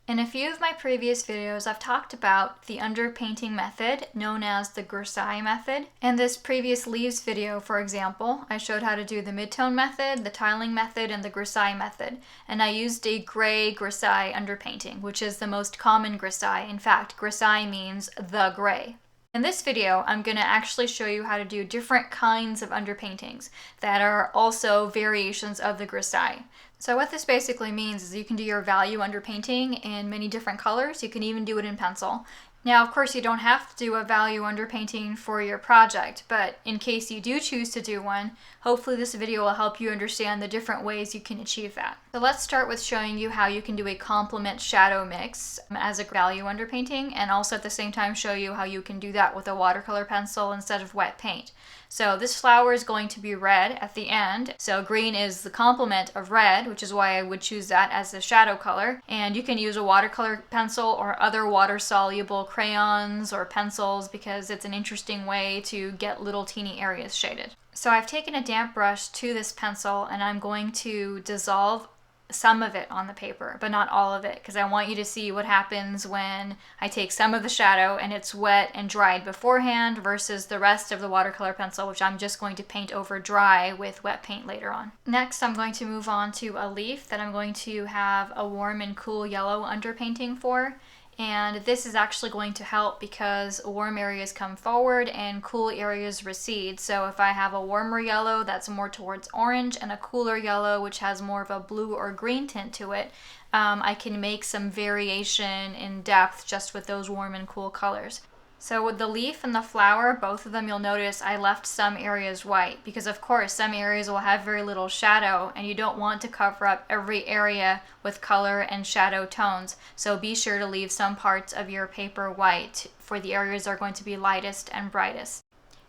In a few of my previous videos, I've talked about the underpainting method known as the Grisaille method. In this previous leaves video, for example, I showed how to do the midtone method, the tiling method, and the Grisaille method. And I used a gray Grisaille underpainting, which is the most common Grisaille. In fact, Grisaille means the gray. In this video, I'm going to actually show you how to do different kinds of underpaintings that are also variations of the Grisaille. So what this basically means is you can do your value underpainting in many different colors. You can even do it in pencil. Now, of course, you don't have to do a value underpainting for your project, but in case you do choose to do one, hopefully this video will help you understand the different ways you can achieve that. So let's start with showing you how you can do a complement shadow mix as a value underpainting, and also at the same time show you how you can do that with a watercolor pencil instead of wet paint. So this flower is going to be red at the end. So green is the complement of red, which is why I would choose that as the shadow color. And you can use a watercolor pencil or other water-soluble crayons or pencils because it's an interesting way to get little teeny areas shaded. So I've taken a damp brush to this pencil and I'm going to dissolve some of it on the paper, but not all of it, because I want you to see what happens when I take some of the shadow and it's wet and dried beforehand versus the rest of the watercolor pencil, which I'm just going to paint over dry with wet paint later on. Next, I'm going to move on to a leaf that I'm going to have a warm and cool yellow underpainting for. And this is actually going to help because warm areas come forward and cool areas recede. So if I have a warmer yellow that's more towards orange and a cooler yellow which has more of a blue or green tint to it, I can make some variation in depth just with those warm and cool colors. So with the leaf and the flower, both of them, you'll notice I left some areas white because of course some areas will have very little shadow and you don't want to cover up every area with color and shadow tones. So be sure to leave some parts of your paper white for the areas that are going to be lightest and brightest.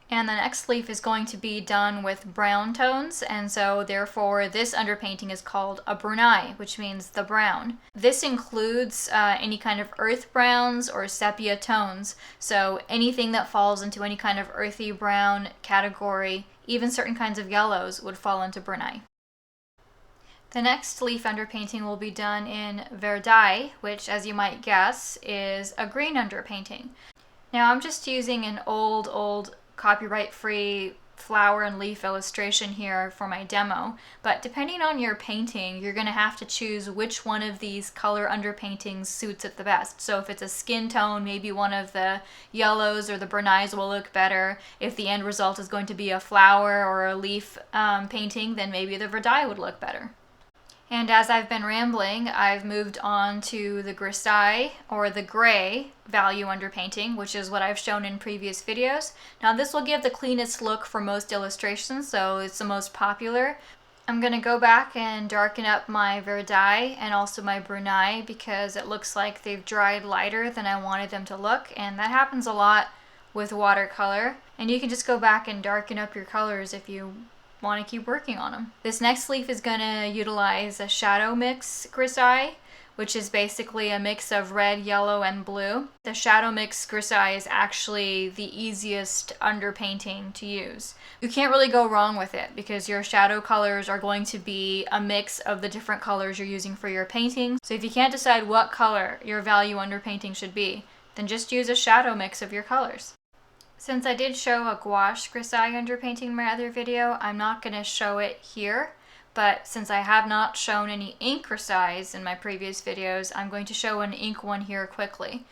And the next leaf is going to be done with brown tones, and so therefore this underpainting is called a brunaille, which means the brown. This includes any kind of earth browns or sepia tones, so anything that falls into any kind of earthy brown category, even certain kinds of yellows would fall into brunaille. The next leaf underpainting will be done in Verde, which, as you might guess, is a green underpainting. Now I'm just using an old copyright-free flower and leaf illustration here for my demo, but depending on your painting, you're going to have to choose which one of these color underpaintings suits it the best. So if it's a skin tone, maybe one of the yellows or the brunailles will look better. If the end result is going to be a flower or a leaf painting, then maybe the Verde would look better. And as I've been rambling, I've moved on to the Grisaille, or the gray value underpainting, which is what I've shown in previous videos. Now this will give the cleanest look for most illustrations, so it's the most popular. I'm going to go back and darken up my Verde and also my brunaille because it looks like they've dried lighter than I wanted them to look, and that happens a lot with watercolor. And you can just go back and darken up your colors if you want to keep working on them. This next leaf is going to utilize a shadow mix Grisaille, which is basically a mix of red, yellow, and blue. The shadow mix Grisaille is actually the easiest underpainting to use. You can't really go wrong with it because your shadow colors are going to be a mix of the different colors you're using for your painting. So if you can't decide what color your value underpainting should be, then just use a shadow mix of your colors. Since I did show a gouache Grisaille underpainting in my other video, I'm not going to show it here, but since I have not shown any ink Grisailles in my previous videos, I'm going to show an ink one here quickly.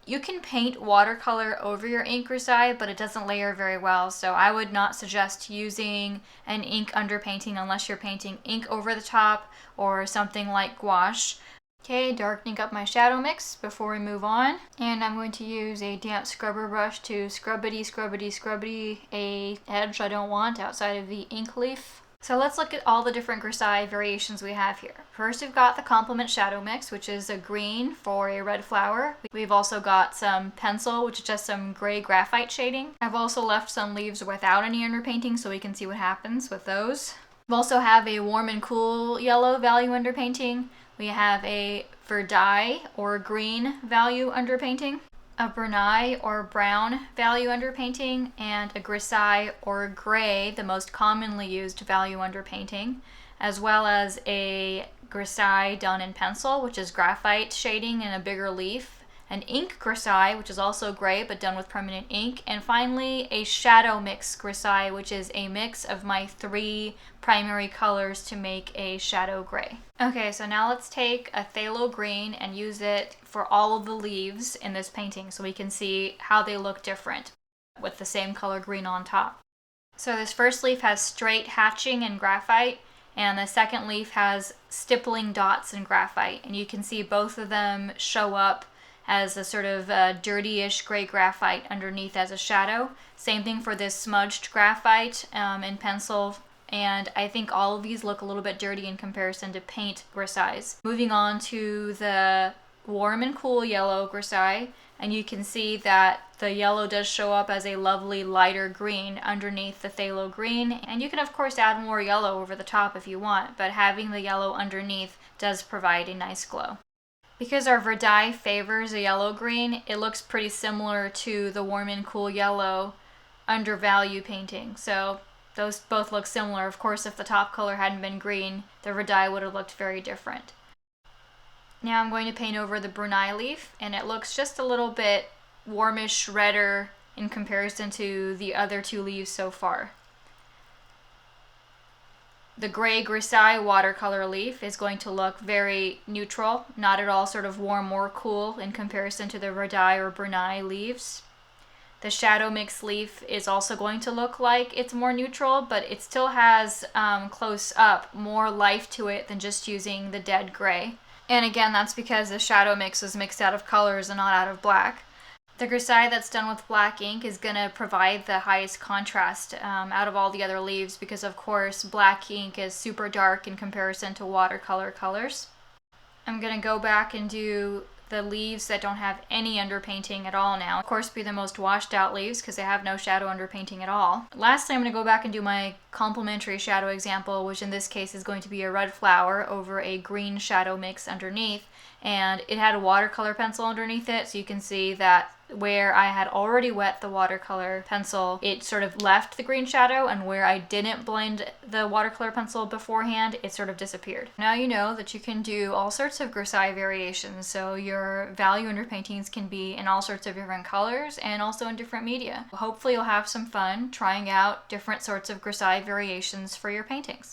You can paint watercolor over your ink Grisaille, but it doesn't layer very well, so I would not suggest using an ink underpainting unless you're painting ink over the top or something like gouache. Okay, darkening up my shadow mix before we move on. And I'm going to use a damp scrubber brush to scrubbity a edge I don't want outside of the ink leaf. So let's look at all the different Grisaille variations we have here. First, we've got the complement shadow mix, which is a green for a red flower. We've also got some pencil, which is just some gray graphite shading. I've also left some leaves without any underpainting so we can see what happens with those. We also have a warm and cool yellow value underpainting. We have a Verde or green value underpainting, a brunaille or brown value underpainting, and a Grisaille or gray, the most commonly used value underpainting, as well as a Grisaille done in pencil, which is graphite shading in a bigger leaf, an ink Grisaille, which is also gray but done with permanent ink, and finally a shadow mix Grisaille, which is a mix of my 3 primary colors to make a shadow gray. Okay, so now let's take a phthalo green and use it for all of the leaves in this painting so we can see how they look different with the same color green on top. So this first leaf has straight hatching in graphite, and the second leaf has stippling dots in graphite, and you can see both of them show up as a sort of dirty-ish gray graphite underneath as a shadow. Same thing for this smudged graphite in pencil, and I think all of these look a little bit dirty in comparison to paint Grisailles. Moving on to the warm and cool yellow Grisaille, and you can see that the yellow does show up as a lovely lighter green underneath the phthalo green, and you can of course add more yellow over the top if you want, but having the yellow underneath does provide a nice glow. Because our Verde favors a yellow-green, it looks pretty similar to the warm and cool yellow undervalue painting. So those both look similar. Of course, if the top color hadn't been green, the Verde would have looked very different. Now I'm going to paint over the Brunaille leaf, and it looks just a little bit warmish redder in comparison to the other 2 leaves so far. The gray Grisaille watercolor leaf is going to look very neutral, not at all sort of warm or cool in comparison to the Verde or Brunaille leaves. The shadow mix leaf is also going to look like it's more neutral, but it still has close up more life to it than just using the dead gray. And again, that's because the shadow mix is mixed out of colors and not out of black. The Grisaille that's done with black ink is going to provide the highest contrast out of all the other leaves because, of course, black ink is super dark in comparison to watercolor colors. I'm going to go back and do the leaves that don't have any underpainting at all now. Of course, be the most washed out leaves because they have no shadow underpainting at all. Lastly, I'm going to go back and do my complementary shadow example, which in this case is going to be a red flower over a green shadow mix underneath. And it had a watercolor pencil underneath it, so you can see that where I had already wet the watercolor pencil, it sort of left the green shadow, and where I didn't blend the watercolor pencil beforehand, it sort of disappeared. Now you know that you can do all sorts of Grisaille variations, so your value underpaintings can be in all sorts of different colors and also in different media. Hopefully you'll have some fun trying out different sorts of Grisaille variations for your paintings.